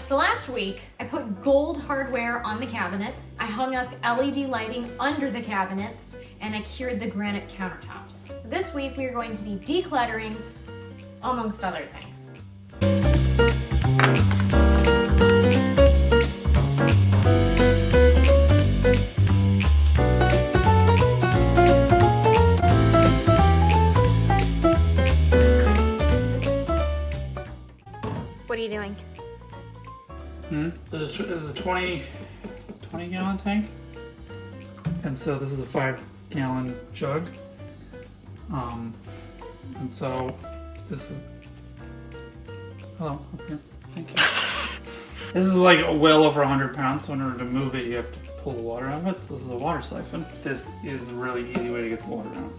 So last week, I put gold hardware on the cabinets, I hung up LED lighting under the cabinets, and I cured the granite countertops. So this week, we are going to be decluttering, amongst other things. What are you doing? This is a 20 gallon tank, and so this is a 5-gallon jug. And so this is, hello, up here, thank you. This is like well over 100 pounds, so in order to move it, you have to pull the water out of it. So this is a water siphon. This is a really easy way to get the water out.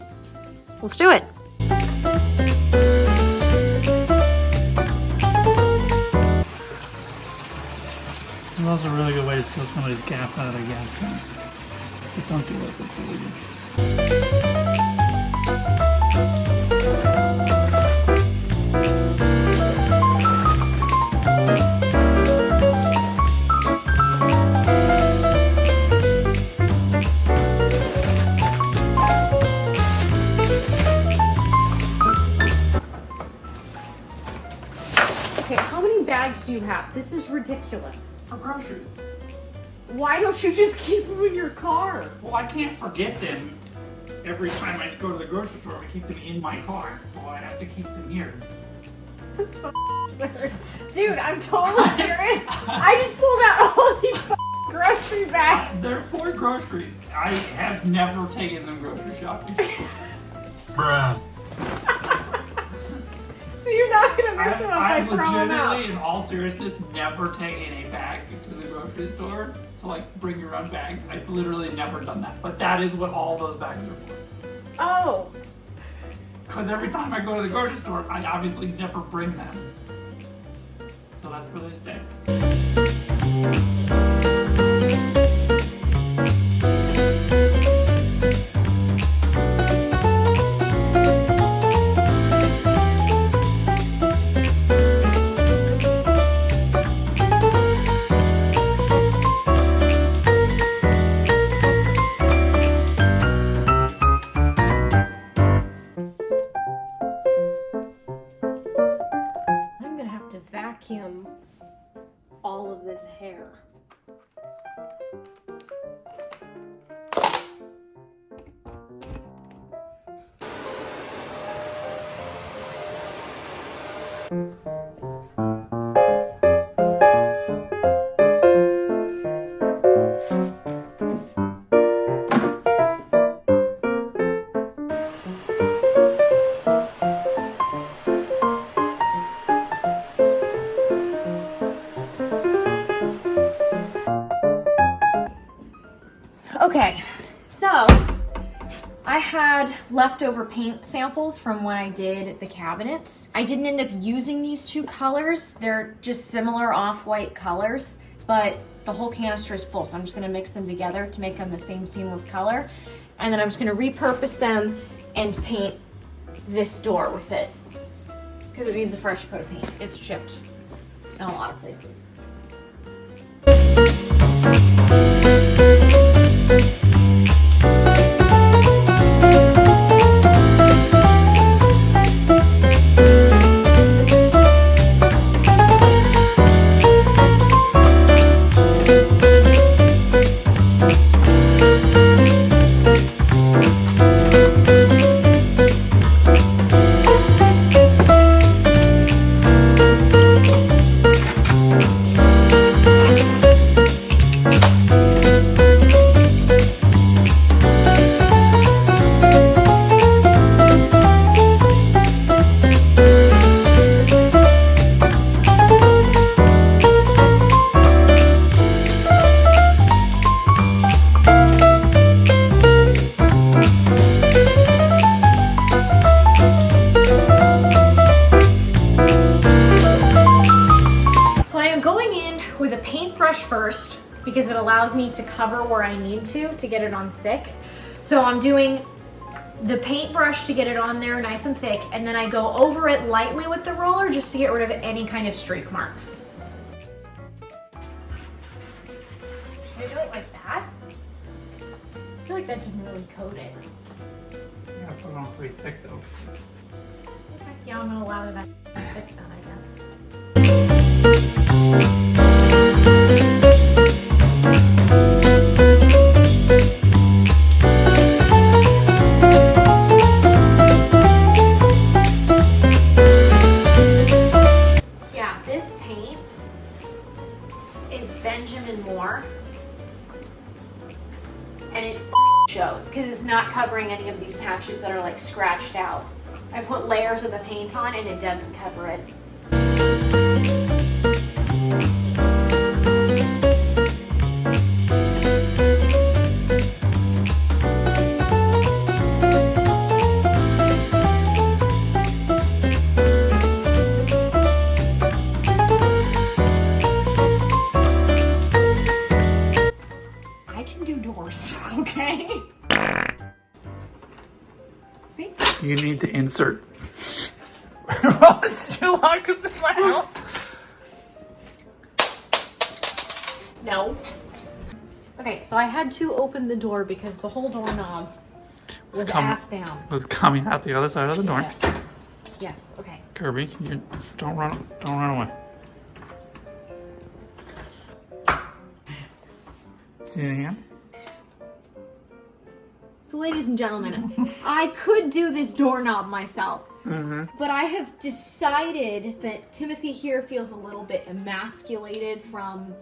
Let's do it. It's also a really good way to steal somebody's gas out of their gas tank. But don't do that, that's illegal. Okay, how many bags do you have? This is ridiculous. For groceries. Why don't you just keep them in your car? Well, I can't forget them every time I go to the grocery store. I keep them in my car, so I have to keep them here. That's absurd. Dude, I'm totally serious. I just pulled out all of these grocery bags. They're for groceries. I have never taken them grocery shopping. Bruh. So you're not gonna miss them if I I've throw them out. legitimately, in all seriousness, never taken a bag to the grocery store to like bring your own bags. I've literally never done that. But that is what all those bags are for. Oh. Because every time I go to the grocery store, I obviously never bring them. So that's where they stay. I'm gonna have to vacuum all of this hair. Okay, so I had leftover paint samples from when I did the cabinets. I didn't end up using these two colors. They're just similar off-white colors, but the whole canister is full, so I'm just gonna mix them together to make them the same seamless color. And then I'm just gonna repurpose them and paint this door with it, because it needs a fresh coat of paint. It's chipped in a lot of places. First, because it allows me to cover where I need to get it on thick. So I'm doing the paintbrush to get it on there nice and thick, and then I go over it lightly with the roller just to get rid of any kind of streak marks. I do it like that? I feel like that didn't really coat it. You gotta put it on pretty thick though. Okay, yeah, I'm gonna lather that thick then, I guess. Yeah, this paint is Benjamin Moore, and it shows because it's not covering any of these patches that are like scratched out. I put layers of the paint on and it doesn't cover it. I can do doors, okay? See? You need to insert. Did you lock us in my house? No. Okay, so I had to open the door because the whole doorknob was ass down. Was coming out the other side of the door. Yeah. Yes, okay. Kirby, you don't run away. See it again? So ladies and gentlemen, I could do this doorknob myself, but I have decided that Timothy here feels a little bit emasculated from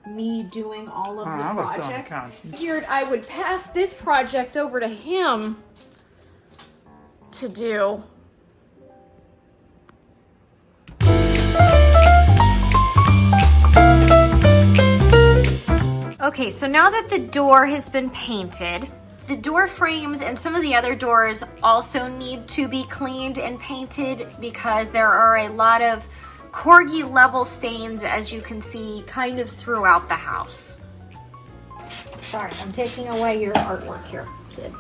me doing all of the projects. Figured I would pass this project over to him to do. Okay, so now that the door has been painted, the door frames and some of the other doors also need to be cleaned and painted because there are a lot of corgi level stains, as you can see, kind of throughout the house. Sorry, I'm taking away your artwork here, kid.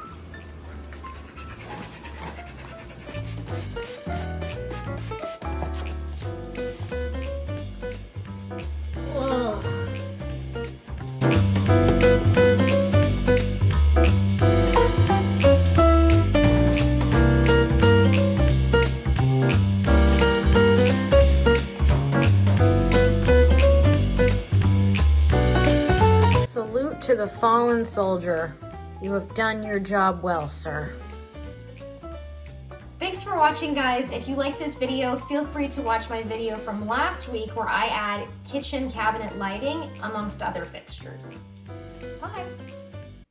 Ugh. Salute to the fallen soldier. You have done your job well, sir. Thanks for watching, guys. If you like this video, feel free to watch my video from last week where I add kitchen cabinet lighting amongst other fixtures. Bye.